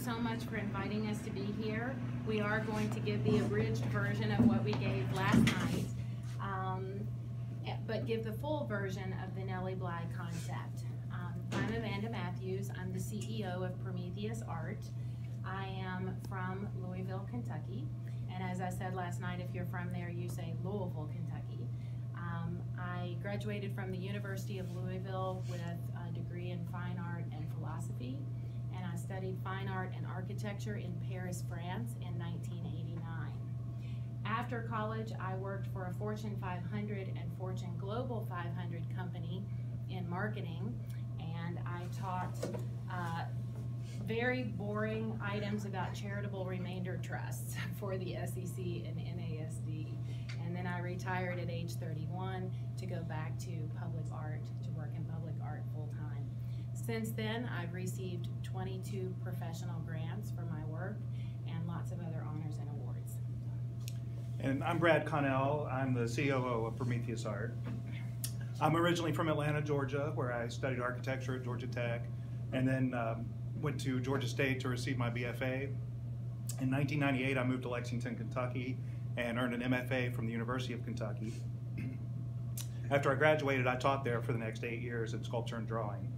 so much for inviting us to be here. We are going to give the abridged version of what we gave last night, but give the full version of the Nelly Bly concept. I'm Amanda Mathews. I'm the CEO of Prometheus Art. I am from Louisville, Kentucky. And as I said last night, if you're from there, you say Louisville, Kentucky. I graduated from the University of Louisville with a degree in fine art and philosophy. And I studied fine art and architecture in Paris, France in 1989. After college, I worked for a Fortune 500 and Fortune Global 500 company in marketing, and I taught very boring items about charitable remainder trusts for the SEC and NASD. And then I retired at age 31 to go back to public art, to work in public art full-time. Since then, I've received 22 professional grants for my work and lots of other honors and awards. And I'm Brad Connell. I'm the COO of Prometheus Art. I'm originally from Atlanta, Georgia, where I studied architecture at Georgia Tech, and then went to Georgia State to receive my BFA. In 1998, I moved to Lexington, Kentucky, and earned an MFA from the University of Kentucky. After I graduated, I taught there for the next 8 years in sculpture and drawing.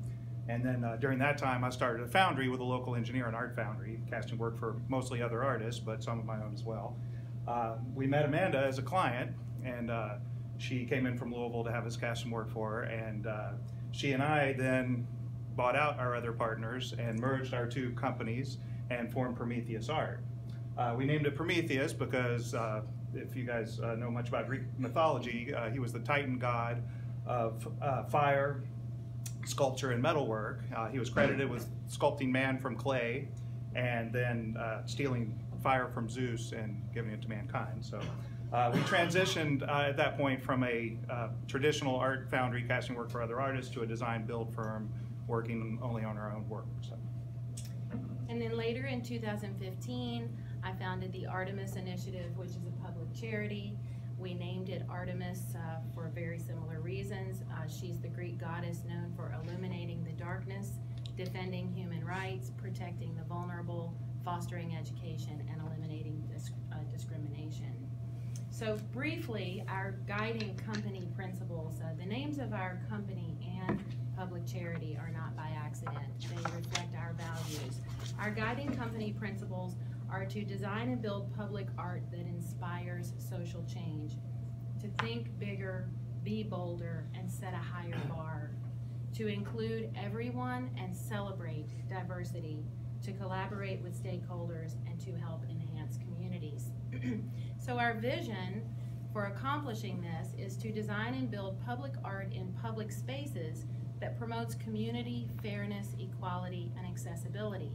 And then during that time, I started a foundry with a local engineer and art foundry, casting work for mostly other artists, but some of my own as well. We met Amanda as a client, and she came in from Louisville to have us cast some work for her, and she and I then bought out our other partners and merged our two companies and formed Prometheus Art. We named it Prometheus because if you guys know much about Greek mythology, he was the Titan god of fire, sculpture, and metalwork. He was credited with sculpting man from clay and then stealing fire from Zeus and giving it to mankind. So we transitioned at that point from a traditional art foundry casting work for other artists to a design build firm working only on our own work. So. And then later in 2015, I founded the Artemis Initiative, which is a public charity. We named it Artemis for very similar reasons. She's the Greek goddess known for illuminating the darkness, defending human rights, protecting the vulnerable, fostering education, and eliminating discrimination. So briefly, our guiding company principles, the names of our company and public charity are not by accident. They reflect our values. Our guiding company principles are to design and build public art that inspires social change, to think bigger, be bolder, and set a higher bar, to include everyone and celebrate diversity, to collaborate with stakeholders, and to help enhance communities. So our vision for accomplishing this is to design and build public art in public spaces that promotes community, fairness, equality, and accessibility.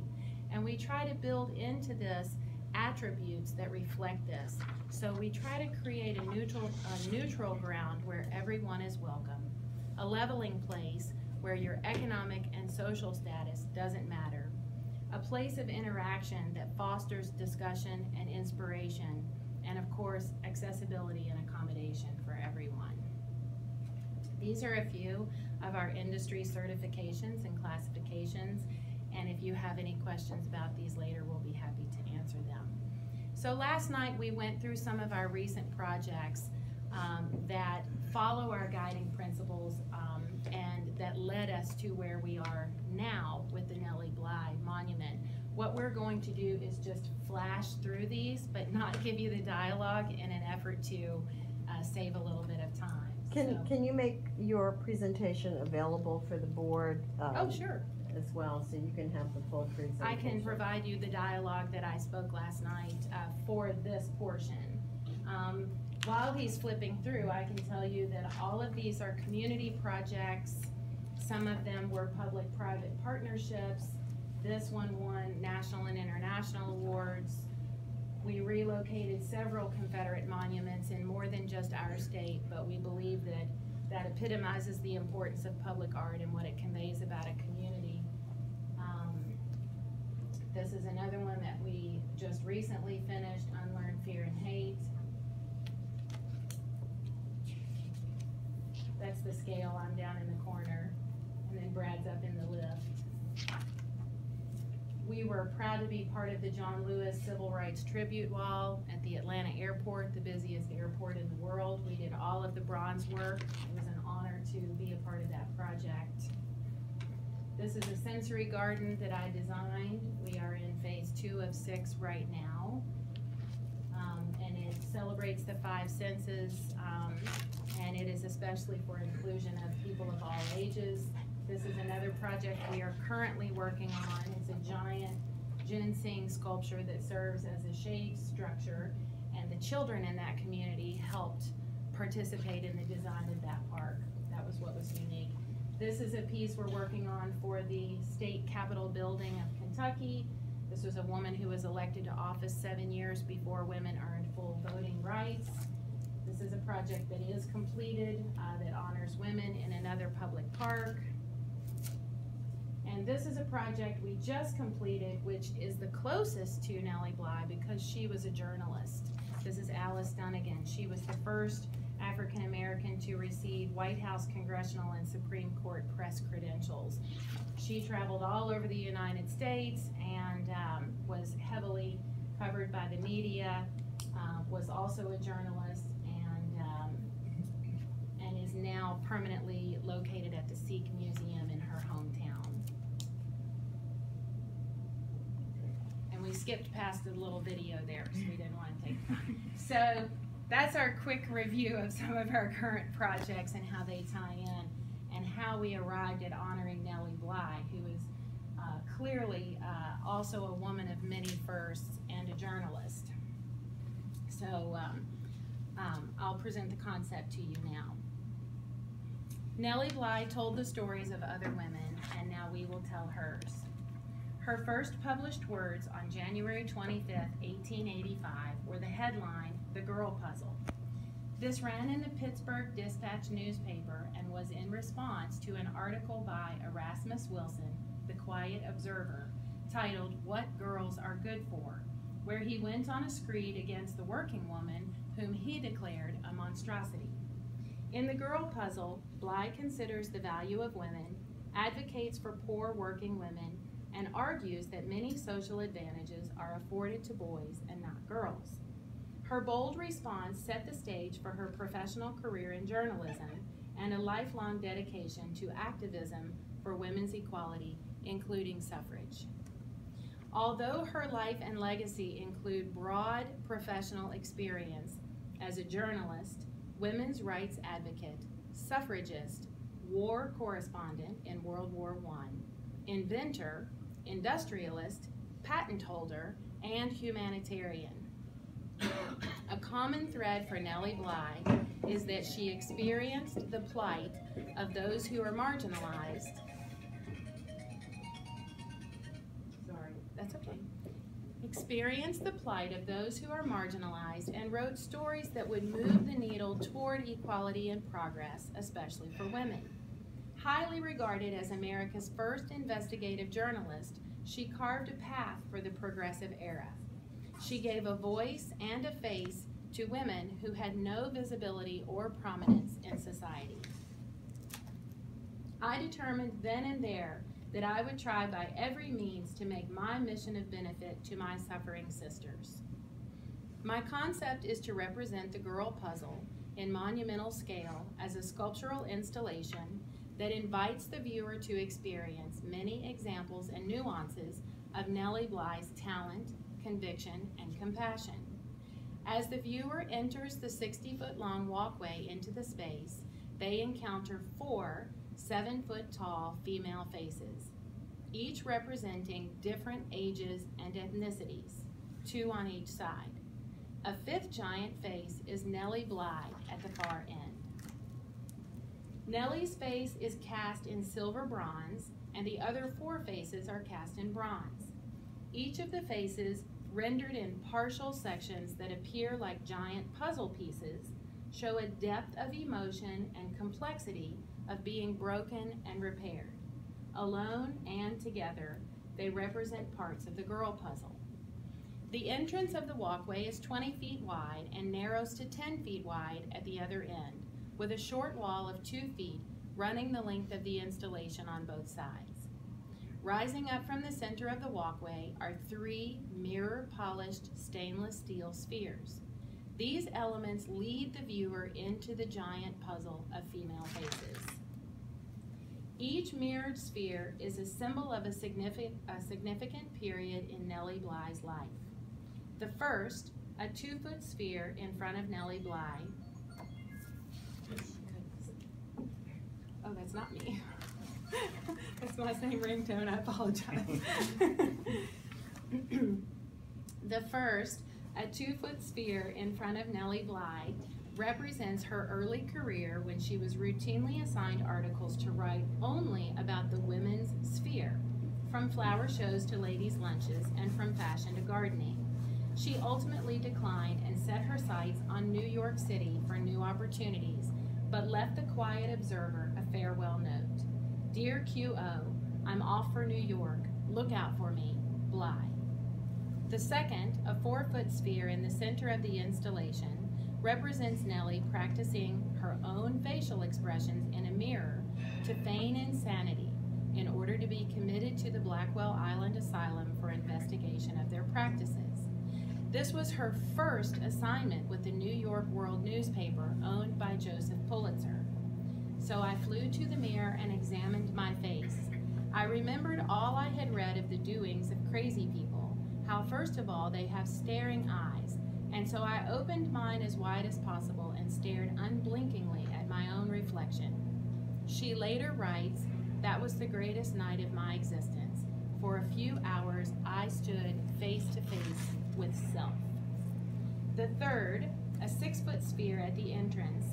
And we try to build into this attributes that reflect this. So we try to create a neutral ground where everyone is welcome, a leveling place where your economic and social status doesn't matter, a place of interaction that fosters discussion and inspiration, and of course, accessibility and accommodation for everyone. These are a few of our industry certifications and classifications, and if you have any questions about these later, we'll be happy to answer them. So last night we went through some of our recent projects that follow our guiding principles and that led us to where we are now with the Nelly Bly Monument. What we're going to do is just flash through these, but not give you the dialogue in an effort to save a little bit of time. Can you make your presentation available for the board? Oh, sure. As well, so you can have the full presentation. I can provide you the dialogue that I spoke last night for this portion. While he's flipping through, I can tell you that all of these are community projects. Some of them were public-private partnerships. This one won national and international awards. We relocated several Confederate monuments in more than just our state, but we believe that that epitomizes the importance of public art and what it conveys about a community. This is another one that we just recently finished, Unlearn Fear and Hate. That's the scale. I'm down in the corner, and then Brad's up in the lift. We were proud to be part of the John Lewis Civil Rights Tribute Wall at the Atlanta airport, the busiest airport in the world. We did all of the bronze work. It was an honor to be a part of that project. This is a sensory garden that I designed. We are in phase 2 of 6 right now. And it celebrates the 5 senses, and it is especially for inclusion of people of all ages. This is another project we are currently working on. It's a giant ginseng sculpture that serves as a shade structure, and the children in that community helped participate in the design of that park. That was what was unique. This is a piece we're working on for the state capitol building of Kentucky. This was a woman who was elected to office 7 years before women earned full voting rights. This is a project that is completed that honors women in another public park. And this is a project we just completed, which is the closest to Nelly Bly because she was a journalist. This is Alice Dunnigan. She was the first African American to receive White House, Congressional, and Supreme Court press credentials. She traveled all over the United States and was heavily covered by the media, was also a journalist, and is now permanently located at the Sikh Museum in her hometown. And we skipped past a little video there because we didn't want to take time. So that's our quick review of some of our current projects and how they tie in, and how we arrived at honoring Nelly Bly, who is clearly also a woman of many firsts and a journalist. So I'll present the concept to you now. Nelly Bly told the stories of other women, and now we will tell hers. Her first published words on January 25th, 1885 were the headline, "The Girl Puzzle." This ran in the Pittsburgh Dispatch newspaper and was in response to an article by Erasmus Wilson, the Quiet Observer, titled "What Girls Are Good For," where he went on a screed against the working woman whom he declared a monstrosity. In The Girl Puzzle, Bly considers the value of women, advocates for poor working women, and argues that many social advantages are afforded to boys and not girls. Her bold response set the stage for her professional career in journalism and a lifelong dedication to activism for women's equality, including suffrage. Although her life and legacy include broad professional experience as a journalist, women's rights advocate, suffragist, war correspondent in World War I, inventor, industrialist, patent holder, and humanitarian. A common thread for Nelly Bly is that she experienced the plight of those who are marginalized. Experienced the plight of those who are marginalized and wrote stories that would move the needle toward equality and progress, especially for women. Highly regarded as America's first investigative journalist, she carved a path for the progressive era. She gave a voice and a face to women who had no visibility or prominence in society. I determined then and there that I would try by every means to make my mission of benefit to my suffering sisters. My concept is to represent the girl puzzle in monumental scale as a sculptural installation that invites the viewer to experience many examples and nuances of Nelly Bly's talent, conviction, and compassion. As the viewer enters the 60-foot-long walkway into the space, they encounter 4 7-foot-tall female faces, each representing different ages and ethnicities, 2 on each side. A 5th giant face is Nelly Bly at the far end. Nelly's face is cast in silver bronze, and the other 4 faces are cast in bronze. Each of the faces, rendered in partial sections that appear like giant puzzle pieces, show a depth of emotion and complexity of being broken and repaired. Alone and together, they represent parts of the girl puzzle. The entrance of the walkway is 20 feet wide and narrows to 10 feet wide at the other end, with a short wall of 2 feet running the length of the installation on both sides. Rising up from the center of the walkway are 3 mirror-polished stainless steel spheres. These elements lead the viewer into the giant puzzle of female faces. Each mirrored sphere is a symbol of a significant period in Nelly Bly's life. The first, a 2-foot sphere in front of Nelly Bly. Oh, that's not me. That's my same ringtone, I apologize. The first, a 2-foot sphere in front of Nelly Bly, represents her early career when she was routinely assigned articles to write only about the women's sphere, from flower shows to ladies' lunches and from fashion to gardening. She ultimately declined and set her sights on New York City for new opportunities, but left the quiet observer a farewell note. Dear QO, I'm off for New York. Look out for me, Bly. The second, a 4-foot sphere in the center of the installation, represents Nelly practicing her own facial expressions in a mirror to feign insanity in order to be committed to the Blackwell Island Asylum for investigation of their practices. This was her first assignment with the New York World newspaper owned by Joseph Pulitzer. So I flew to the mirror and examined my face. I remembered all I had read of the doings of crazy people, how first of all they have staring eyes, and so I opened mine as wide as possible and stared unblinkingly at my own reflection. She later writes, that was the greatest night of my existence. For a few hours, I stood face to face with self. The third, a 6-foot sphere at the entrance,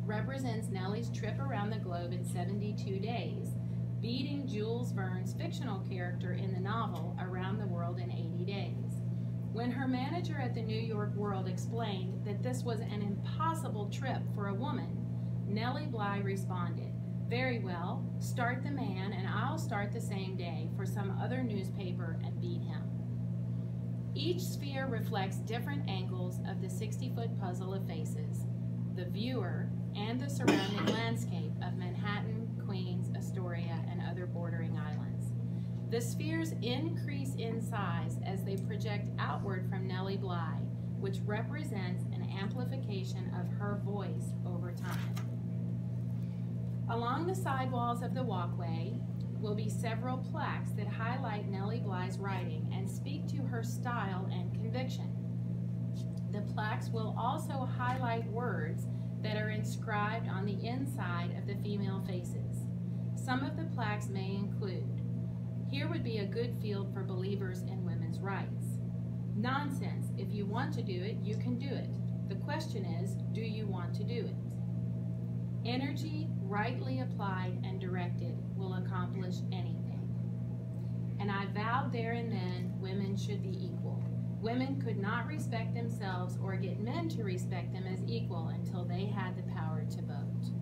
represents Nelly's trip around the globe in 72 days, beating Jules Verne's fictional character in the novel Around the World in 80 Days. When her manager at the New York World explained that this was an impossible trip for a woman, Nelly Bly responded, very well, start the man and I'll start the same day for some other newspaper and beat him. Each sphere reflects different angles of the 60-foot puzzle of faces, the viewer, and the surrounding landscape of Manhattan, Queens, Astoria, and other bordering islands. The spheres increase in size as they project outward from Nelly Bly, which represents an amplification of her voice over time. Along the side walls of the walkway will be several plaques that highlight Nelly Bly's writing and speak to her style and conviction. The plaques will also highlight words that are inscribed on the inside of the female faces. Some of the plaques may include, here would be a good field for believers in women's rights. Nonsense, if you want to do it, you can do it. The question is, do you want to do it? Energy, rightly applied and directed, will accomplish anything. And I vowed there and then women should be equal. Women could not respect themselves or get men to respect them as equal until they had the power to vote.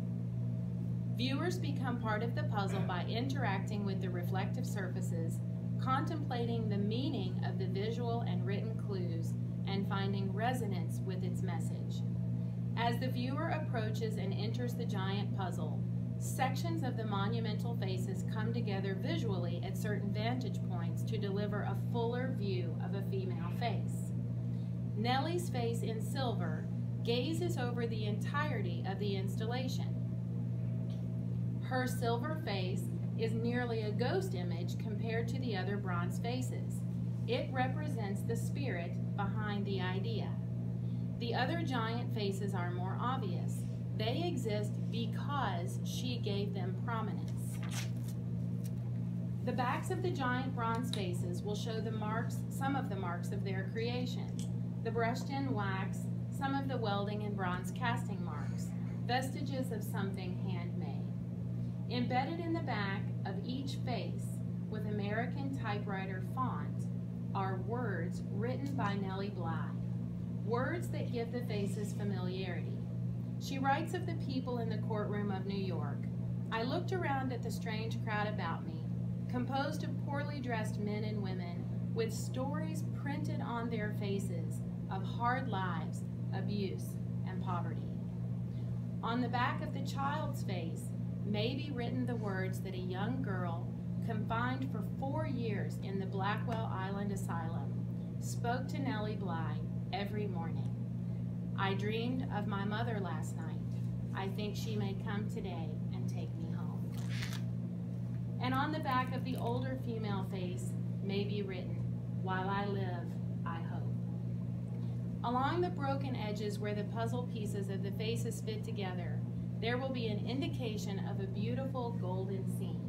Viewers become part of the puzzle by interacting with the reflective surfaces, contemplating the meaning of the visual and written clues, and finding resonance with its message. As the viewer approaches and enters the giant puzzle, sections of the monumental faces come together visually at certain vantage points to deliver a fuller view of a female face. Nelly's face in silver gazes over the entirety of the installation. Her silver face is nearly a ghost image compared to the other bronze faces. It represents the spirit behind the idea. The other giant faces are more obvious. They exist because she gave them prominence. The backs of the giant bronze faces will show the marks, some of the marks of their creation. The brushed-in wax, some of the welding and bronze casting marks, vestiges of something handmade. Embedded in the back of each face, with American typewriter font, are words written by Nelly Bly, words that give the faces familiarity. She writes of the people in the courtroom of New York. I looked around at the strange crowd about me, composed of poorly dressed men and women with stories printed on their faces of hard lives, abuse, and poverty. On the back of the child's face may be written the words that a young girl confined for 4 years in the Blackwell Island Asylum, spoke to Nelly Bly every morning. I dreamed of my mother last night. I think she may come today and take me home. And on the back of the older female face may be written, while I live, I hope. Along the broken edges where the puzzle pieces of the faces fit together, there will be an indication of a beautiful golden seam.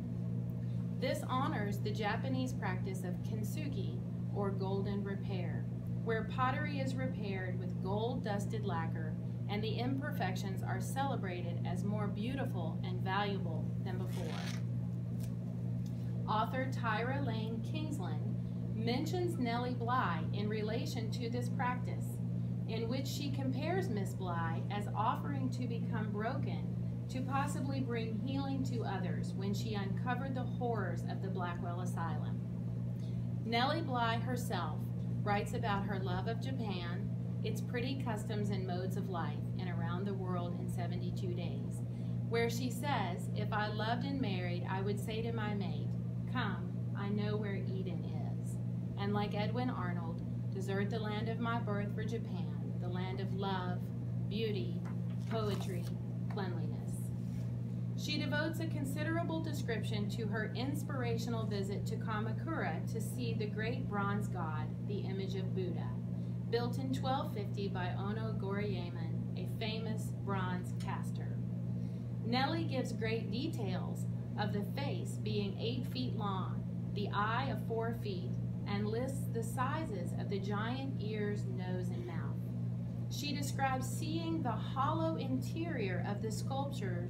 This honors the Japanese practice of kintsugi, or golden repair, where pottery is repaired with gold-dusted lacquer and the imperfections are celebrated as more beautiful and valuable than before. Author Tyra Lane Kingsland mentions Nelly Bly in relation to this practice, in which she compares Miss Bly as offering to become broken to possibly bring healing to others when she uncovered the horrors of the Blackwell Asylum. Nelly Bly herself writes about her love of Japan, its pretty customs and modes of life, and around the world in 72 days, where she says, if I loved and married, I would say to my mate, come, I know where Eden is. And like Edwin Arnold, desert the land of my birth for Japan, the land of love, beauty, poetry, cleanliness. She devotes a considerable description to her inspirational visit to Kamakura to see the great bronze god, the image of Buddha, built in 1250 by Ono Goryaemen, a famous bronze caster. Nelly gives great details of the face being 8 feet long, the eye of 4 feet, and lists the sizes of the giant ears, nose, and mouth. She describes seeing the hollow interior of the sculpture,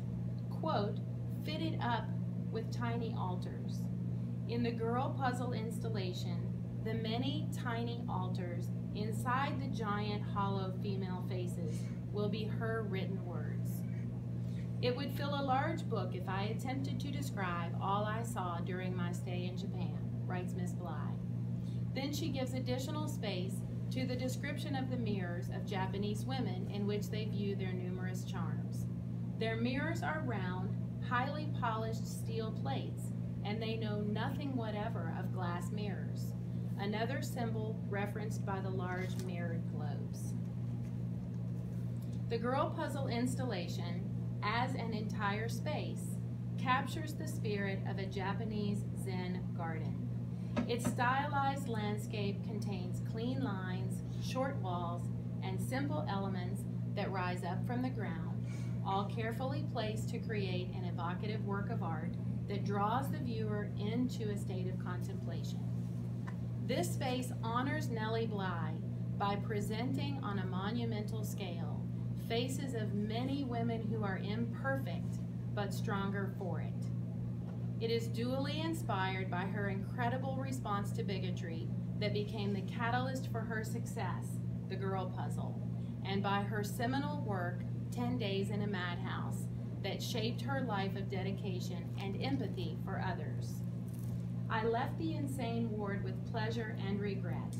quote, fitted up with tiny altars. In the girl puzzle installation, the many tiny altars inside the giant hollow female faces will be her written words. It would fill a large book if I attempted to describe all I saw during my stay in Japan, writes Miss Bly. Then she gives additional space to the description of the mirrors of Japanese women in which they view their numerous charms. Their mirrors are round, highly polished steel plates, and they know nothing whatever of glass mirrors, another symbol referenced by the large mirrored globes. The girl puzzle installation, as an entire space, captures the spirit of a Japanese Zen garden. Its stylized landscape contains clean lines, short walls, and simple elements that rise up from the ground, all carefully placed to create an evocative work of art that draws the viewer into a state of contemplation. This space honors Nelly Bly by presenting on a monumental scale faces of many women who are imperfect but stronger for it. It is dually inspired by her incredible response to bigotry that became the catalyst for her success, the girl puzzle, and by her seminal work, 10 Days in a Madhouse, that shaped her life of dedication and empathy for others. I left the insane ward with pleasure and regret.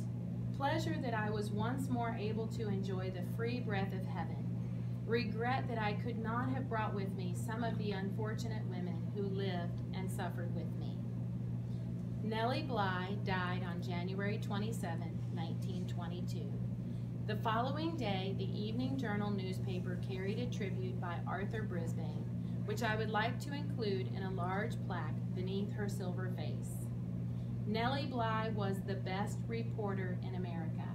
Pleasure that I was once more able to enjoy the free breath of heaven. Regret that I could not have brought with me some of the unfortunate women who lived and suffered with me. Nelly Bly died on January 27, 1922. The following day, the Evening Journal newspaper carried a tribute by Arthur Brisbane, which I would like to include in a large plaque beneath her silver face. Nelly Bly was the best reporter in America,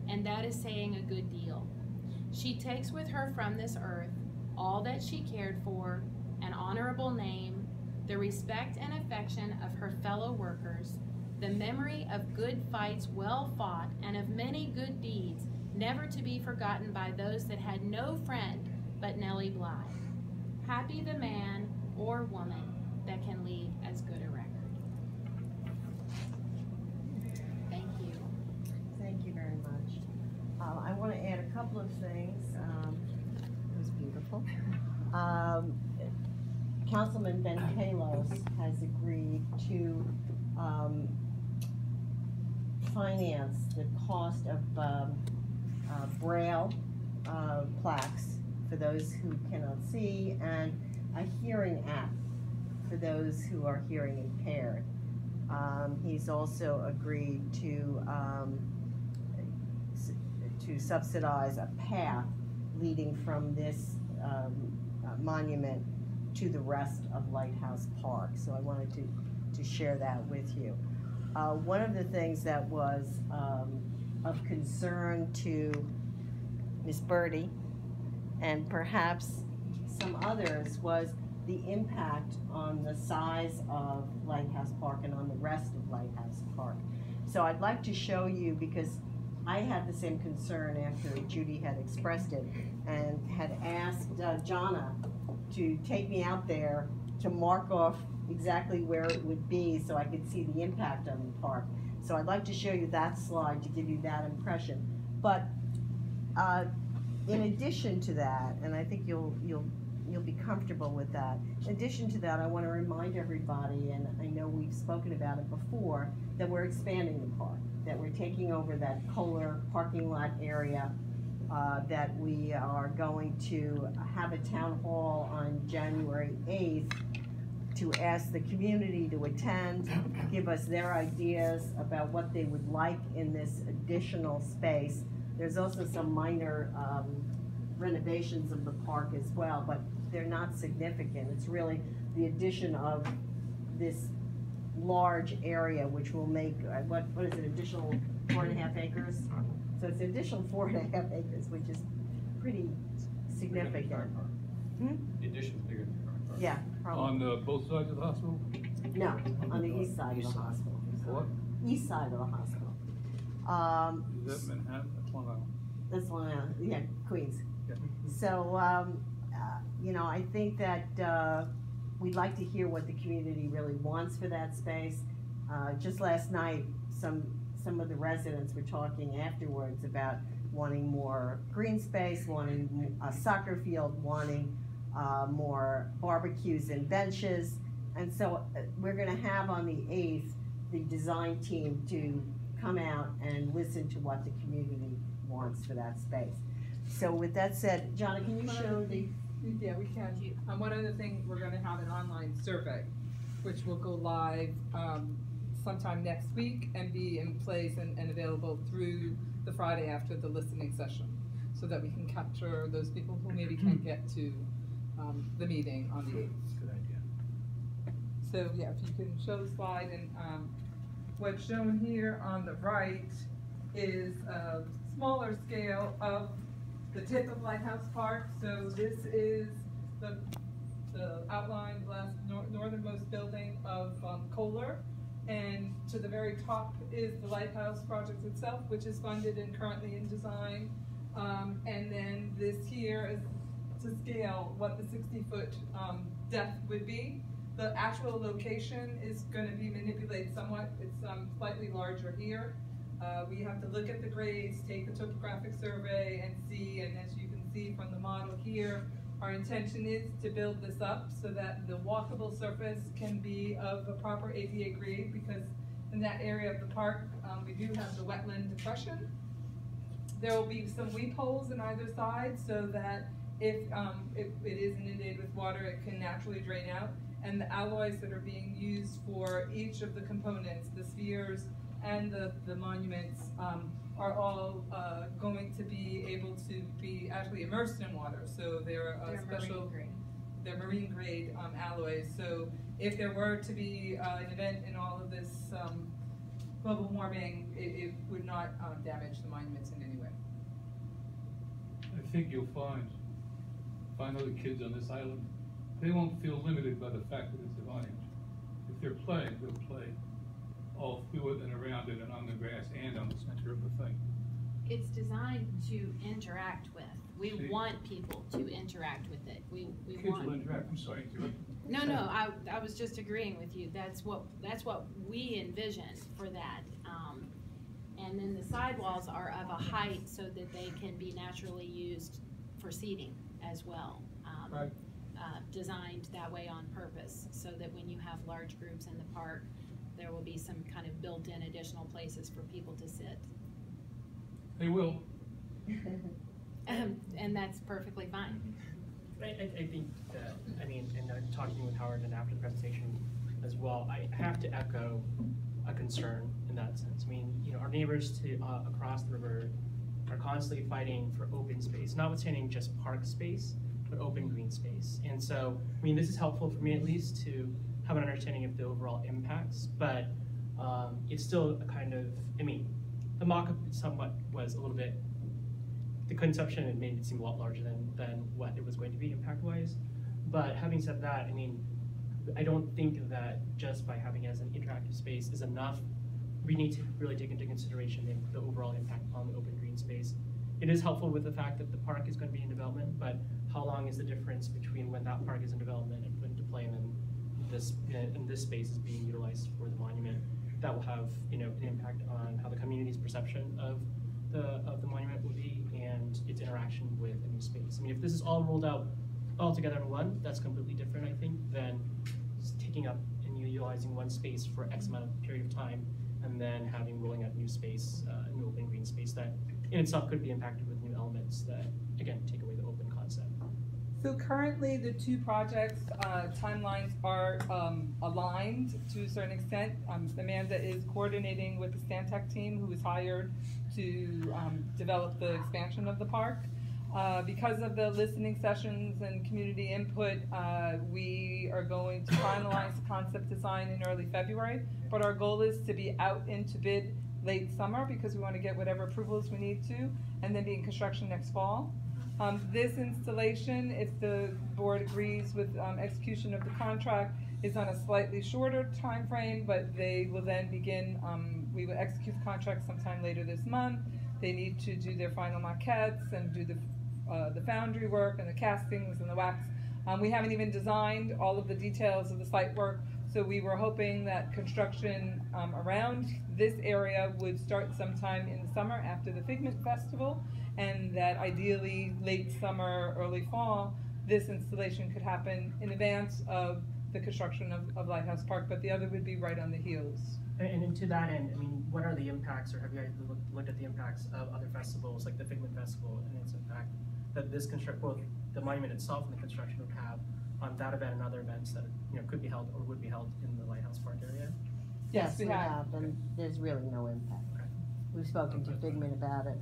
and that is saying a good deal. She takes with her from this earth all that she cared for, an honorable name, the respect and affection of her fellow workers, the memory of good fights well fought, and of many good deeds never to be forgotten by those that had no friend but Nelly Bly. Happy the man or woman that can leave as good a record. Thank you. Thank you very much. I want to add a couple of things. It was beautiful. Councilman Ben Kalos has agreed to finance the cost of Braille plaques for those who cannot see, and a hearing app for those who are hearing impaired. He's also agreed to subsidize a path leading from this monument to the rest of Lighthouse Park. So I wanted to share that with you. One of the things that was of concern to Ms. Birdie and perhaps some others was the impact on the size of Lighthouse Park and on the rest of Lighthouse Park. So I'd like to show you, because I had the same concern after Judy had expressed it and had asked Jonna to take me out there to mark off exactly where it would be so I could see the impact on the park. So I'd like to show you that slide to give you that impression. But in addition to that, and I think you'll be comfortable with that, in addition to that, I want to remind everybody, and I know we've spoken about it before, that we're expanding the park, that we're taking over that Kohler parking lot area, that we are going to have a town hall on January 8th to ask the community to attend, give us their ideas about what they would like in this additional space. There's also some minor renovations of the park as well, but they're not significant. It's really the addition of this large area, which will make, what is it, additional 4.5 acres? So it's an additional 4.5 acres, which is pretty significant. The addition's bigger than the current park. Yeah, probably. On both sides of the hospital? No, on the east side of the hospital. What? East side of the hospital. Is that Manhattan? That's Long Island. That's Long Island, yeah, Queens. Yeah. So, you know, I think that we'd like to hear what the community really wants for that space. Just last night, some of the residents were talking afterwards about wanting more green space, wanting a soccer field, wanting more barbecues and benches. And so we're gonna have on the 8th, the design team to come out and listen to what the community wants for that space. So with that said, Jonna, can you show the? Yeah, we can. One other thing, we're gonna have an online survey, which will go live sometime next week and be in place and available through the Friday after the listening session, so that we can capture those people who maybe can't get to the meeting on the 8th. Good idea. So yeah, if you can show the slide, and what's shown here on the right is a smaller scale of the tip of Lighthouse Park. So this is the outlined last northernmost building of Kohler, and to the very top is the Lighthouse project itself, which is funded and currently in design. And then this here is to scale what the 60-foot depth would be. The actual location is going to be manipulated somewhat. It's slightly larger here. We have to look at the grades, take the topographic survey and see, and as you can see from the model here, our intention is to build this up so that the walkable surface can be of a proper ADA grade, because in that area of the park, we do have the wetland depression. There will be some weep holes in either side so that if it is inundated with water, it can naturally drain out. And the alloys that are being used for each of the components, the spheres and the monuments, are all going to be able to be actually immersed in water. So they're special, they're marine grade alloys. So if there were to be an event in all of this global warming, it would not damage the monuments in any way. I think you'll find other kids on this island, they won't feel limited by the fact that it's a monument. If they're playing, they'll play all through it and around it and on the grass and on the center of the thing. It's designed to interact with. We want people to interact with it. We Kids want. will interact. I'm sorry. No, I was just agreeing with you. That's what we envisioned for that. And then the sidewalls are of a height so that they can be naturally used for seating as well. Right. Designed that way on purpose, so that when you have large groups in the park, there will be some kind of built-in additional places for people to sit. They will. And that's perfectly fine. I think that, I mean, and talking with Howard and after the presentation, as well. I have to echo a concern in that sense. I mean, you know, our neighbors to across the river are constantly fighting for open space, notwithstanding just park space, but open green space. And so, I mean, this is helpful for me at least to have an understanding of the overall impacts, but it's still a kind of, I mean, the mock-up somewhat was a little bit, the conception it made it seem a lot larger than what it was going to be impact-wise. But having said that, I mean, I don't think that just by having it as an interactive space is enough. We need to really take into consideration the overall impact on the open green space. It is helpful with the fact that the park is going to be in development, but how long is the difference between when that park is in development and put into play, and then this space is being utilized for the monument? That will have, you know, an impact on how the community's perception of the monument will be and its interaction with a new space. I mean, if this is all rolled out all together in one, that's completely different, I think, than just taking up and utilizing one space for X amount of period of time and then rolling out new space, new open green space that in itself could be impacted with new elements that, again, take away the open concept. So currently, the two projects timelines are aligned to a certain extent. Amanda is coordinating with the Stantec team, who was hired to develop the expansion of the park. Because of the listening sessions and community input, we are going to finalize the concept design in early February, but our goal is to be out into bid late summer because we want to get whatever approvals we need to, and then be in construction next fall. This installation, if the board agrees with execution of the contract, is on a slightly shorter time frame, but they will then begin, we will execute the contract sometime later this month. They need to do their final maquettes and do the foundry work and the castings and the wax. We haven't even designed all of the details of the site work, so we were hoping that construction around this area would start sometime in the summer after the Figment Festival, and that ideally late summer, early fall, this installation could happen in advance of the construction of Lighthouse Park, but the other would be right on the heels. And to that end, I mean, what are the impacts, or have you guys looked at the impacts of other festivals like the Figment Festival and its impact that this both the monument itself and the construction would have on that event and other events that, you know, could be held or would be held in the Lighthouse Park area? Yes, we have, and there's really no impact. Okay. We've spoken to Figment about it,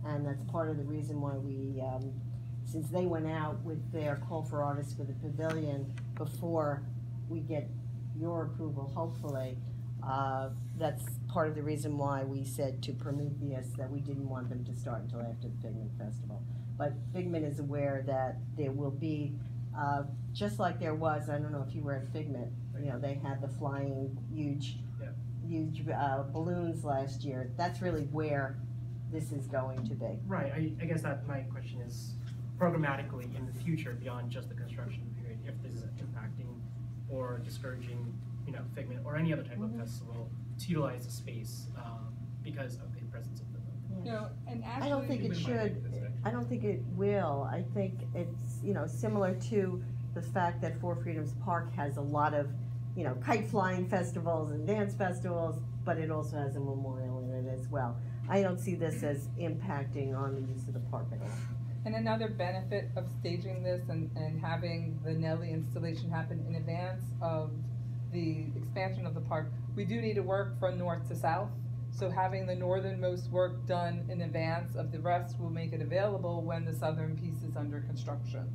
and that's part of the reason why we, since they went out with their call for artists for the pavilion before we get your approval, hopefully, that's part of the reason why we said to Prometheus that we didn't want them to start until after the Figment Festival. But Figment is aware that there will be, just like there was, I don't know if you were at Figment, you know, they had the flying huge balloons last year. That's really where this is going to be. Right, I guess that my question is programmatically in the future beyond just the construction period, if this is impacting or discouraging, you know, Figment or any other type of festival to utilize the space because of the presence of the moon. You know, and actually, I don't think it should. I don't think it will. I think it's, you know, similar to the fact that Four Freedoms Park has a lot of, you know, kite flying festivals and dance festivals, but it also has a memorial in it as well. I don't see this as impacting on the use of the park at all. And another benefit of staging this and having the Nelly installation happen in advance of the expansion of the park, we do need to work from north to south. So having the northernmost work done in advance of the rest will make it available when the southern piece is under construction.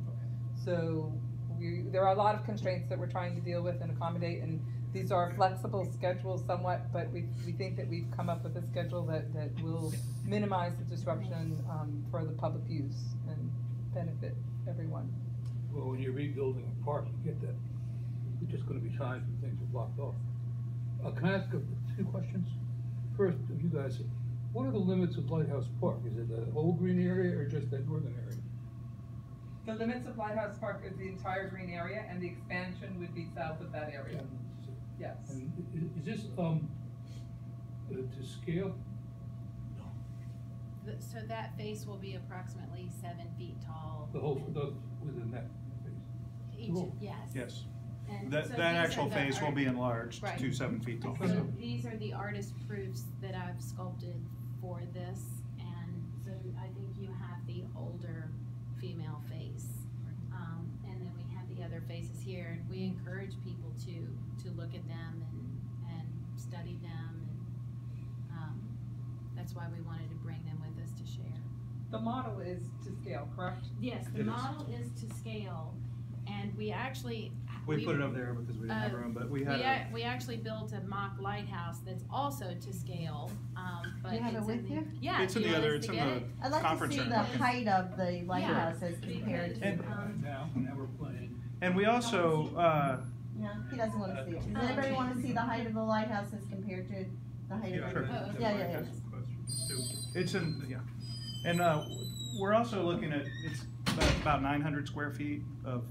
So there are a lot of constraints that we're trying to deal with and accommodate, and these are flexible schedules somewhat, but we think that we've come up with a schedule that will minimize the disruption for the public use and benefit everyone. Well, when you're rebuilding a park, you get that. It's just going to be times when things are blocked off. Can I ask two questions? First, of you guys, what are the limits of Lighthouse Park? Is it the whole green area or just that northern area? The limits of Lighthouse Park is the entire green area, and the expansion would be south of that area. Yes. And is this to scale? So that face will be approximately 7 feet tall. The whole within that phase? Each, yes. Yes. And That so these actual are the phase will be enlarged Right. to 7 feet tall. So these are the artist proofs that I've sculpted for this, and so I think you have the older female face, and then we have the other faces here, and we encourage people to to look at them and study them, and that's why we wanted to bring them with us to share. The model is to scale, correct? Yes, the It is. model is to scale, and we actually We put it over there because we didn't have room, but we had we actually built a mock lighthouse that's also to scale, but You have it's it in with the, you? yeah. it's do in you the want other, us it's to in get the it? I'd like to conference see room. the height of the lighthouse as compared to. And- Now, we're playing. And we also, Yeah, he doesn't want to see it. Does anybody want to see the height of the lighthouse as compared to the height of Sure. the? Oh, okay. Yeah. it's in, yeah. And we're also looking at, it's about 900 square feet of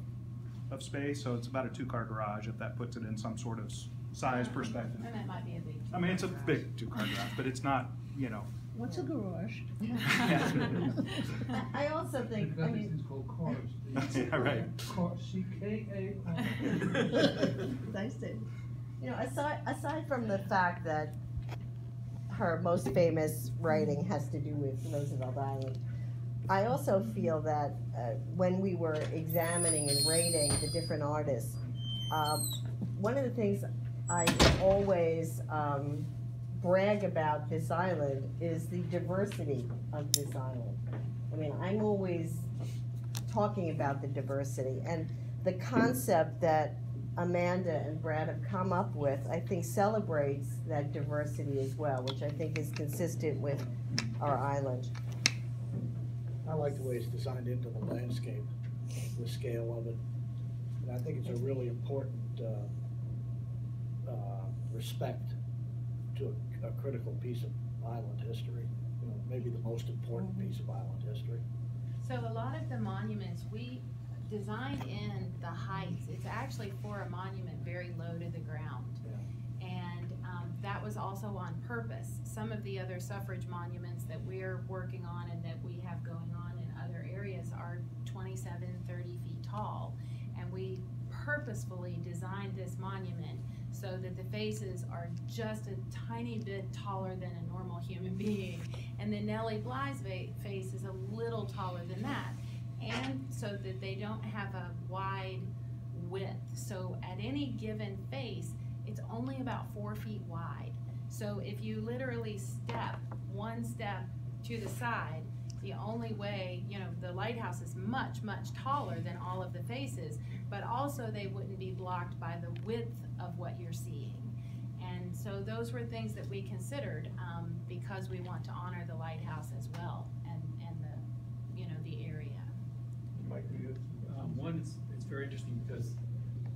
space, so it's about a 2-car garage, if that puts it in some sort of size perspective. And that might be a big. I mean, it's a big 2-car garage, but it's not, you know. What's a garage? I also think, I mean, It's called cars. Yeah, right. Cars, C-K-A-R. nice to, you know, aside from the fact that her most famous writing has to do with Roosevelt Island, I also feel that when we were examining and rating the different artists, one of the things I always brag about this island is the diversity of this island. I mean, I'm always talking about the diversity, and the concept that Amanda and Brad have come up with, I think celebrates that diversity as well, which I think is consistent with our island. I like the way it's designed into the landscape, the scale of it. And I think it's a really important respect to a critical piece of island history. You know, maybe the most important piece of island history. So a lot of the monuments, we designed in the heights. It's actually for a monument very low to the ground. And that was also on purpose. Some of the other suffrage monuments that we're working on and that we have going on in other areas are 27, 30 feet tall. And we purposefully designed this monument so that the faces are just a tiny bit taller than a normal human being. And then Nelly Bly's face is a little taller than that. And so that they don't have a wide width. So at any given face, it's only about 4 feet wide. So if you literally step one step to the side, the only way, you know, the lighthouse is much, much taller than all of the faces, but also they wouldn't be blocked by the width of what you're seeing. And so those were things that we considered because we want to honor the lighthouse as well and the, you know, the area. One, it's very interesting because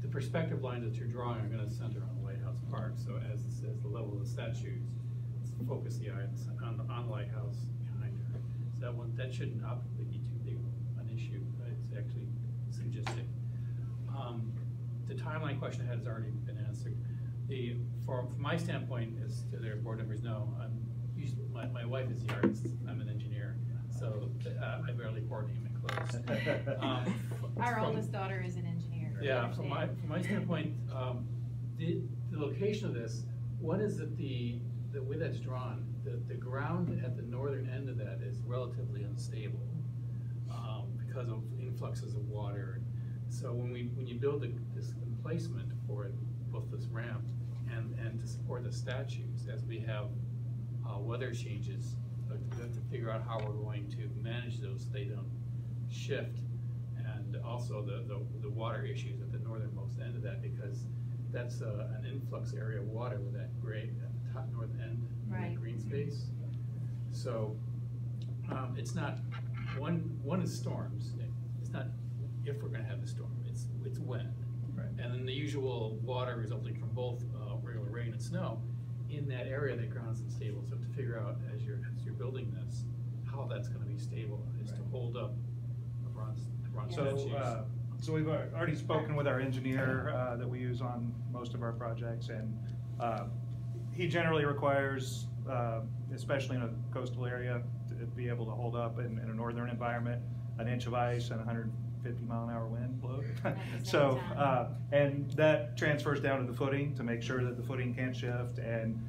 the perspective lines that you're drawing are going to center on Lighthouse Park. So as the level of the statues, focus the eye on the lighthouse behind her. So that shouldn't optically be too big an issue. It's actually synergistic. The timeline question has already been answered. From my standpoint, as their board members know, my wife is the artist. I'm an engineer, so I barely coordinate my clothes. Our oldest daughter is an engineer. Yeah, from my standpoint, the location of this, one is that the way that's drawn, the ground at the northern end of that is relatively unstable because of influxes of water. So when you build this emplacement for it, both this ramp and to support the statues, as we have weather changes, we have to figure out how we're going to manage those so they don't shift. And also the water issues at the northernmost end of that, because that's an influx area of water with that gray at the top north end, Right. that green space. So it's not one is storms. It's not if we're going to have the storm. It's when. Right. And then the usual water resulting from both regular rain and snow in that area, that ground's unstable. So to figure out as you're building this, how that's going to be stable is to hold up the bronze statues. So we've already spoken with our engineer that we use on most of our projects, and he generally requires, especially in a coastal area, to be able to hold up in a northern environment, an inch of ice and 150-mile-an-hour wind blow. So, and that transfers down to the footing to make sure that the footing can't shift, and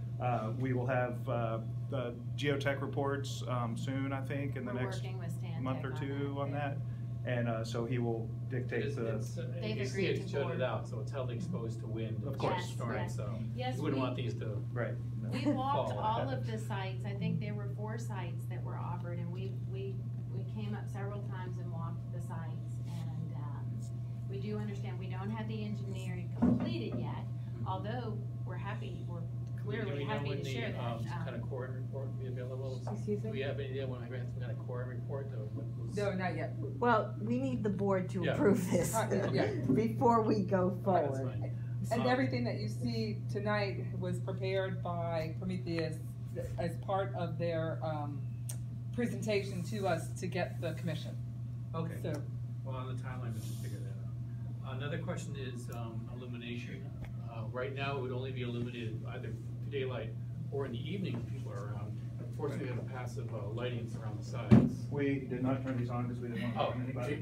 we will have the geotech reports soon, I think, in the We're next working with Stantec month or two on that. And so he will dictate It's, the. They've you see agreed it's to jutted board. out, so it's heavily exposed to wind Of and course. storm, Yes, so yes, you wouldn't we- want these to. Right. We walked fall. all of the sites, I think there were 4 sites that were offered, and we came up several times and walked the sites, and, we do understand, we don't have the engineering completed yet, although we're clearly happy to share that. Do we know when the, kind of core report will be available? Excuse Do me? we have any idea when we're going to kind of core report, or what was? No, not yet. Well, we need the board to Yeah. approve this Yeah. before we go That's forward. fine. And everything that you see tonight was prepared by Prometheus as part of their presentation to us to get the commission. Okay, So, well, on the timeline, we can figure that out. Another question is illumination. Right now, it would only be illuminated either daylight or in the evening when people are around. Unfortunately, we have passive lighting around the sides. We did not turn these on because we didn't want to harm anybody,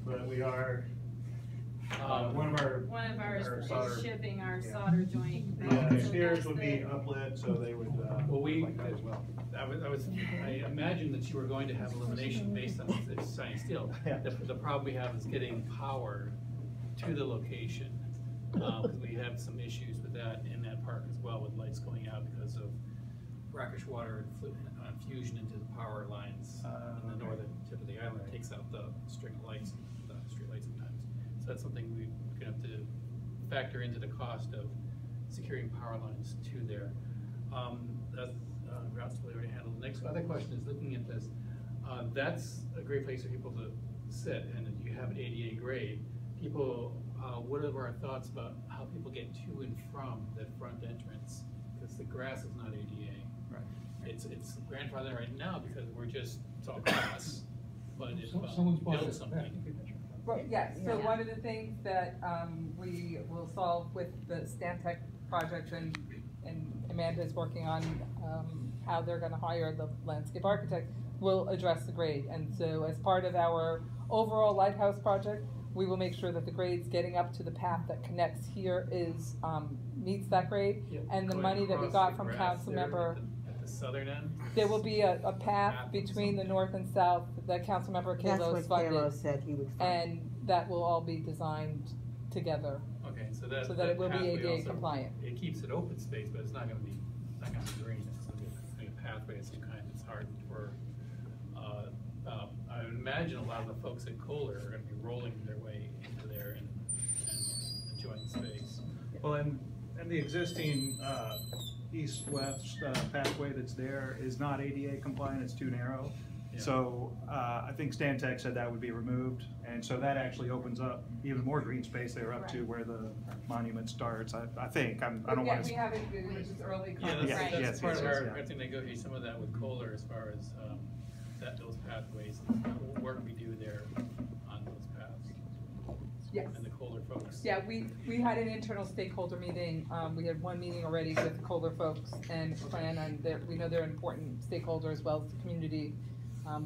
but we are, one of our Is solder. shipping our Yeah. solder joint. The So exteriors that's would be the- uplit, so they would, Well, like that as well. I imagined that you were going to have illumination based on this shiny steel. Yeah. The problem we have is getting power to the location. Because we have some issues with that in that park as well, with lights going out because of brackish water and fusion into the power lines in the Okay. northern tip of the island. It takes out the string lights, the street lights sometimes. So that's something we're gonna have to factor into the cost of securing power lines to there. That's, Routes really already handled. The next other question is looking at this. That's a great place for people to sit, and if you have an ADA grade, people, what are our thoughts about how people get to and from that front entrance? Because the grass is not ADA. Right. It's grandfathered right now because it's all grass, but if Someone's you bought build it. something. well, yes, so Yeah. one of the things that we will solve with the Stantec project, and Amanda is working on how they're gonna hire the landscape architect, will address the grade. And so as part of our overall lighthouse project, we will make sure that the grades getting up to the path that connects here is, meets that grade. Yeah, And the going money that we across got the from grass council there member, at the southern end. there will be a Path path of between the something. north and south that council member That's Kalos what funded. Kalo said he would fund. And that will all be designed together. Okay, so that. So that it will be pathway ADA also- compliant. It keeps it open space, but it's not gonna be green, it's gonna be a pathway of some kind that's hard for, I would imagine a lot of the folks at Kohler are gonna be rolling their way into there and enjoying the space. Well, and the existing, east-west pathway that's there is not ADA compliant, it's too narrow. Yeah. So, I think Stantec said that would be removed, and so that actually opens up even more green space there up to where the monument starts, I think, I don't Yeah, want we to. have it, which is early Yeah, conversation. Yes, that's yes, part of yes, our, yeah. I think they go through some of that with Kohler as far as, those pathways, and what work we do there on those paths. Yes. And the Kohler folks. Yeah, we had an internal stakeholder meeting, we had one meeting already with Kohler folks and plan on we know they're an important stakeholder as well as the community. Well,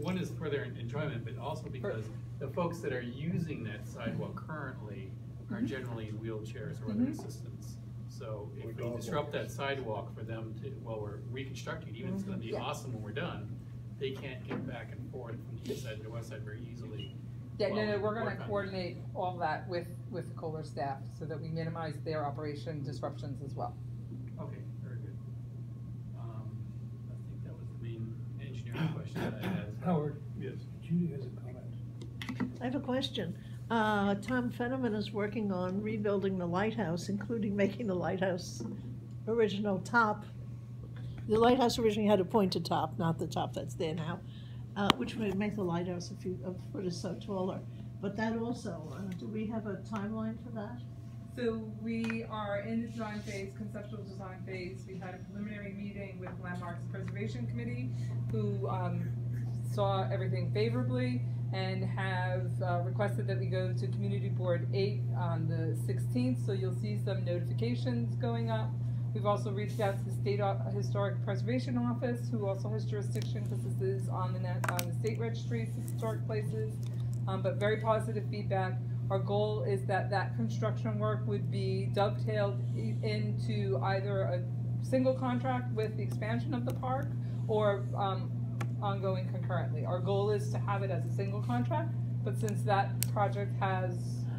one is for their enjoyment, but also because the folks that are using that sidewalk currently are generally in wheelchairs or other assistants. So if we disrupt that sidewalk for them to, while we're reconstructing, even if it's gonna be Yeah. awesome when we're done, they can't get back and forth from the east side to the west side very easily. Yeah, while no, we we're gonna work on that. coordinate all that with the Kohler staff so that we minimize their operation disruptions as well. Okay, very good. I think that was the main engineering question that I had. Howard. Yes. Judy has a comment. I have a question. Tom Fenneman is working on rebuilding the lighthouse, including making the lighthouse original top. The lighthouse originally had a pointed top, not the top that's there now, which would make the lighthouse a foot or so taller. But that also, do we have a timeline for that? So we are in the design phase, conceptual design phase. We had a preliminary meeting with Landmarks Preservation Committee, who saw everything favorably and have requested that we go to Community Board 8 on the 16th, so you'll see some notifications going up. We've also reached out to the State Historic Preservation Office, who also has jurisdiction, because this is on the state registry of historic places, but very positive feedback. Our goal is that construction work would be dovetailed into either a single contract with the expansion of the park, or ongoing concurrently. Our goal is to have it as a single contract, but since that project has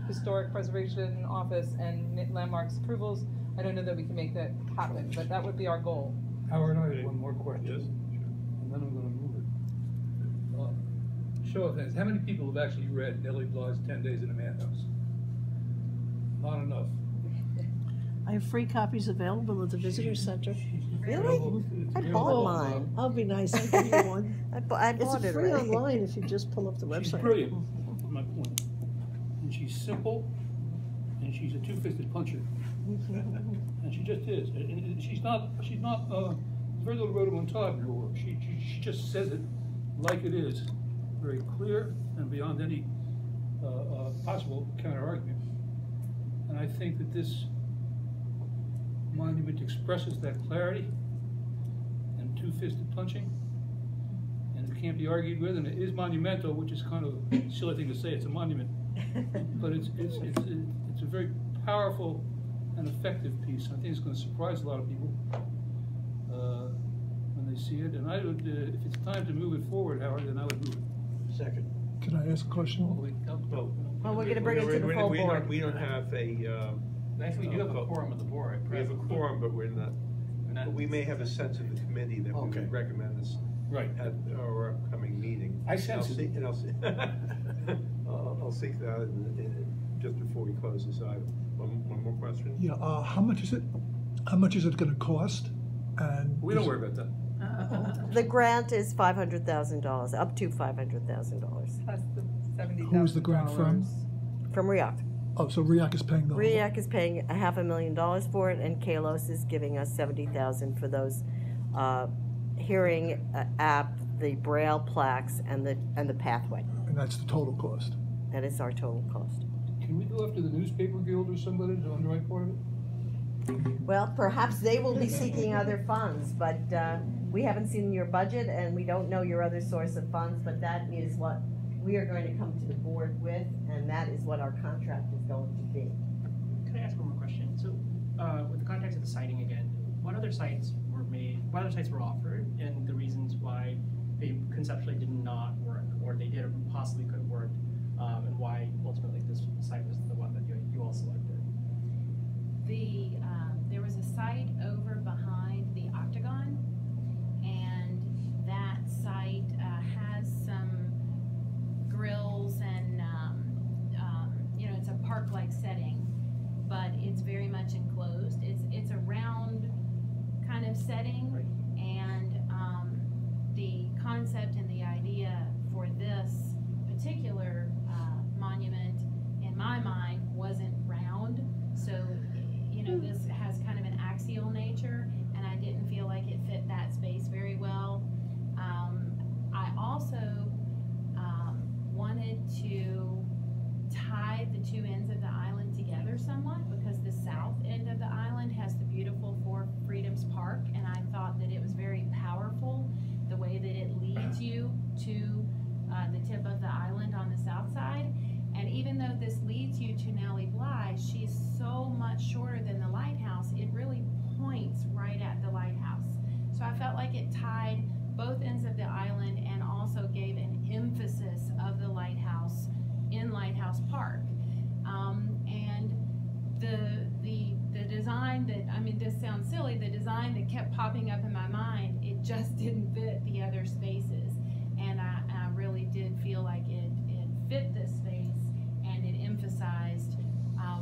Historic Preservation Office and landmarks approvals, I don't know that we can make that happen, but that would be our goal. Howard, I have one more question, and then I'm gonna move it. Show of hands, how many people have actually read Nelly Bly's 10 Days in a Madhouse? Not enough. I have free copies available at the visitor center. Really? I bought mine. I'll be nice, I'll give you one. I It's bought it free already. online if you just pull up the website. She's brilliant, is my point. And she's simple, and she's a two-fisted puncher. And she just is. And she's not, very little rhodomontade in her work. She just says it like it is, very clear and beyond any possible counter-argument. And I think that this monument expresses that clarity and two-fisted punching, and it can't be argued with, and it is monumental, which is kind of a silly thing to say, it's a monument. But it's a very powerful and effective piece. I think it's going to surprise a lot of people when they see it. And I would, if it's time to move it forward, Howard, then I would move it. Second. Can I ask a question? Well, we're gonna bring it to the full board. We don't have a. Actually, we do have a quorum of the board. We have a quorum, but we're not. But we may have a sense of the committee that we Okay. would recommend this Right. at our upcoming meeting. I sense it. And I'll seek that just before we close this item. One more question? Yeah, how much is it? How much is it gonna cost? And We don't worry about that. The grant is $500,000, up to $500,000 Plus the $70,000. Who's the grant from? from RIOC. Oh, so RIOC is paying the whole? RIOC is paying $500,000 for it, and Kalos is giving us $70,000 for those hearing app, the braille plaques, and the pathway. And that's the total cost? That is our total cost. Can we go after the newspaper guild or somebody to underwrite part of it? Well, perhaps they will be seeking other funds, but we haven't seen your budget, and we don't know your other source of funds, but that is what we are going to come to the board with, and that is what our contract is going to be. Can I ask one more question? So, with the context of the siting again, what other sites were offered, and the reasons why they conceptually did not work, or they did or possibly could have worked, and why ultimately this site was the one that you all selected? There was a site over behind the Octagon, and that site has some grills and it's a park-like setting, but it's very much enclosed. It's a round kind of setting, and the concept and the idea for this particular monument, in my mind, wasn't round. So, this has kind of an axial nature, and I didn't feel like it fit that space very well. I also wanted to tie the two ends of the island together somewhat, because the south end of the island has the beautiful Four Freedoms Park, and I thought that it was very powerful the way that it leads you to the tip of the island on the south side. And even though this leads you to Nelly Bly, she's so much shorter than the lighthouse, it really points right at the lighthouse. So I felt like it tied both ends of the island and also gave an emphasis of the lighthouse in Lighthouse Park. And the design that, this sounds silly, the design that kept popping up in my mind, it just didn't fit the other spaces. And I really did feel like it fit this space, and it emphasized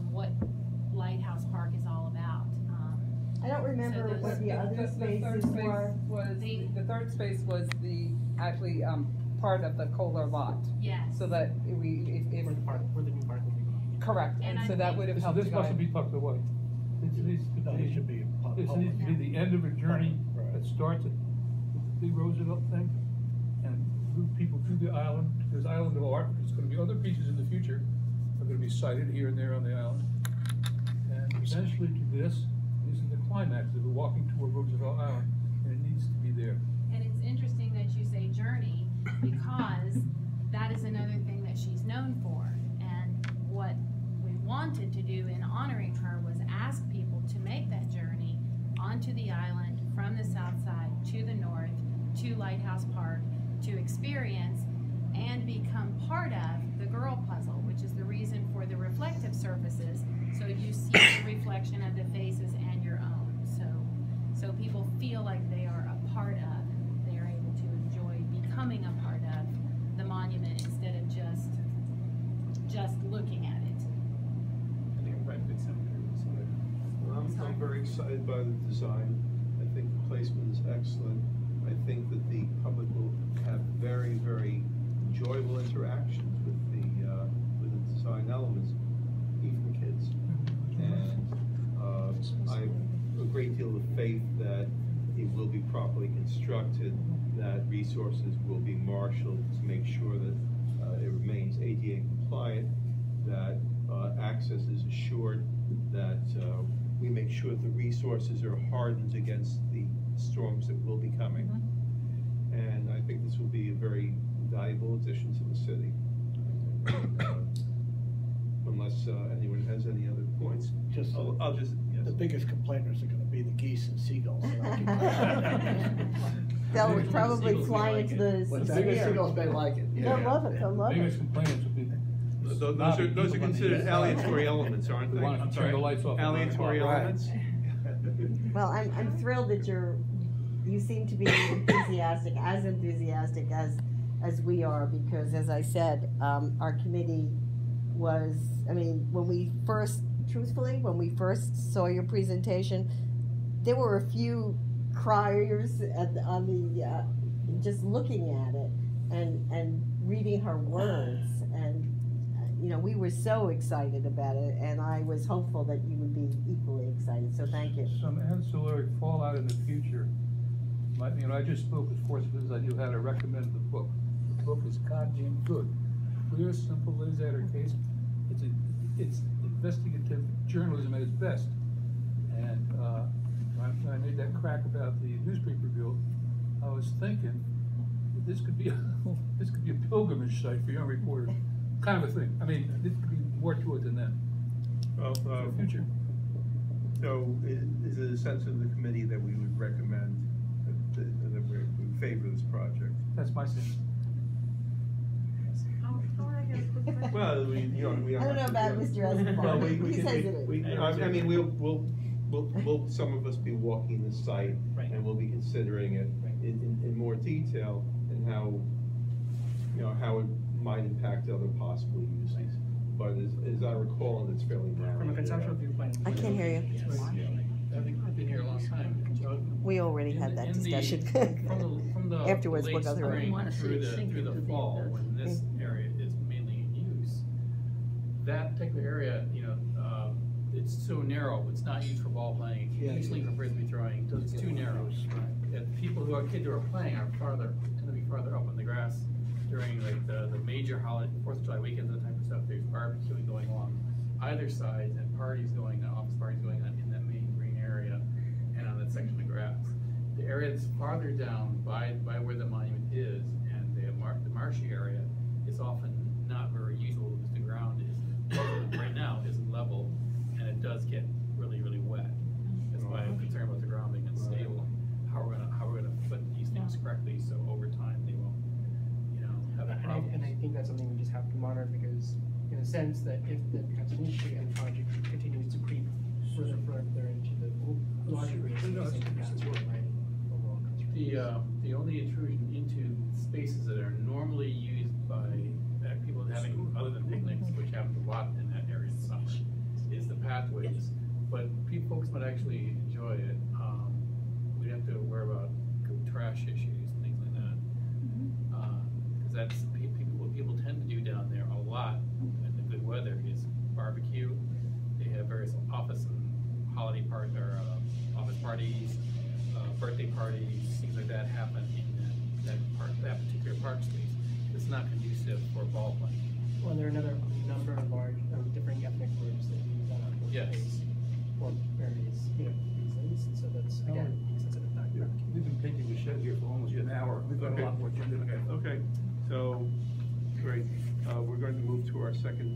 what Lighthouse Park is all about. I don't remember So what the other third spaces space were. was the third space was actually part of the Kohler lot. Yes. So that if Where the new park will be going. correct, And and I so that think- would have So helped this to mustn't guide. be tucked away. This needs to No, it should be This public. needs to be the end of a journey Right. that starts at the Roosevelt thing and move people to the island, this island of art. There's going to be other pieces in the future that are going to be sited here and there on the island. And eventually to this is the climax of walking toward Roosevelt Island, and it needs to be there. And it's interesting that you say journey, because that is another thing that she's known for. And what we wanted to do in honoring her was ask people to make that journey onto the island from the south side to the north to Lighthouse Park, to experience and become part of the girl puzzle, which is the reason for the reflective surfaces, so you see the reflection of the faces and your own. So people feel like they are a part of, and they are able to enjoy becoming a part of the monument instead of just looking at it. I think we're good cemetery. I'm very excited by the design. I think the placement is excellent. I think that the public will have very, very enjoyable interactions with the design elements, even the kids. And I have a great deal of faith that it will be properly constructed, that resources will be marshaled to make sure that it remains ADA compliant, that access is assured, that we make sure that the resources are hardened against the storms that will be coming. And I think this will be a very valuable addition to the city. Unless anyone has any other points. Just, I'll just, yes. the biggest complainers are gonna be the geese and seagulls. They'll probably Seagulls fly may into like the But the biggest sphere. seagulls may like it. They'll love it, they'll love Biggest it. complainants would be. Those are considered aleatory elements, aren't We they? want to I'm turn sorry. the lights off. Aleatory Right. elements? Well, I'm thrilled that you seem to be enthusiastic as we are, because as I said, our committee was, I mean, when we first saw your presentation, there were a few criers just looking at it and reading her words, and we were so excited about it, and I was hopeful that you would be equally excited, so thank you. Some ancillary fallout in the future. I just spoke with Force because I knew how to recommend the book. The book is goddamn good. Clear, simple, lays out her case. It's investigative journalism at its best. And when I made that crack about the newspaper bill, I was thinking that this could be a pilgrimage site for young reporters, kind of a thing. I mean, this could be more to it than that. Well, For the future. So is it a sense of the committee that we would recommend that we favor this project? That's my sense. Well, we don't I don't know about Mr. Escobar. Well, He says it is. I mean, we'll some of us be walking the site, Right. and we'll be considering it Right. in more detail, and how it might impact other possible uses. Right. But as I recall, it's fairly narrow. From a conceptual viewpoint. I can't hear you. Yes. I've been here a long time. We already had that discussion. From the Afterwards, we'll late go through it. spring through the fall, when this area is mainly in use, that particular area, it's so narrow, it's not used for ball playing, usually for frisbee throwing, it's too narrow. And kids who are playing tend to be farther up on the grass during like the major holiday, 4th of July weekends, and that type of stuff. There's barbecuing going along either side, and office parties going on in that main green area and on that section of grass. The area that's farther down by where the monument is, and the marshy area, is often not very usable because the ground is right now isn't level, and it does get really, really wet. That's why I'm concerned about the ground being unstable. How we're gonna put these things correctly so over time they won't, have problems. And I think that's something we just have to monitor, because in a sense that if that becomes an issue and the project continues to creep further into the larger reasons, I think that's right. Overall conservation. The only intrusion into spaces that are normally used by people having, other than picnics, which happen a lot in that area in summer, is the pathways. But folks might actually enjoy it. We'd have to worry about trash issues and things like that. Because that's what people tend to do down there a lot in the good weather is barbecue. They have various office and holiday office parties, birthday parties, things like that happen in that particular park space. It's not conducive for ball playing. Well, there are another number of large, different ethnic groups that use that outdoor Yes. space for various, reasons, and so that's, again, sensitive factor. We've been painting the shed here for almost an hour. We've got a lot more to do. Okay, so, great. We're going to move to our second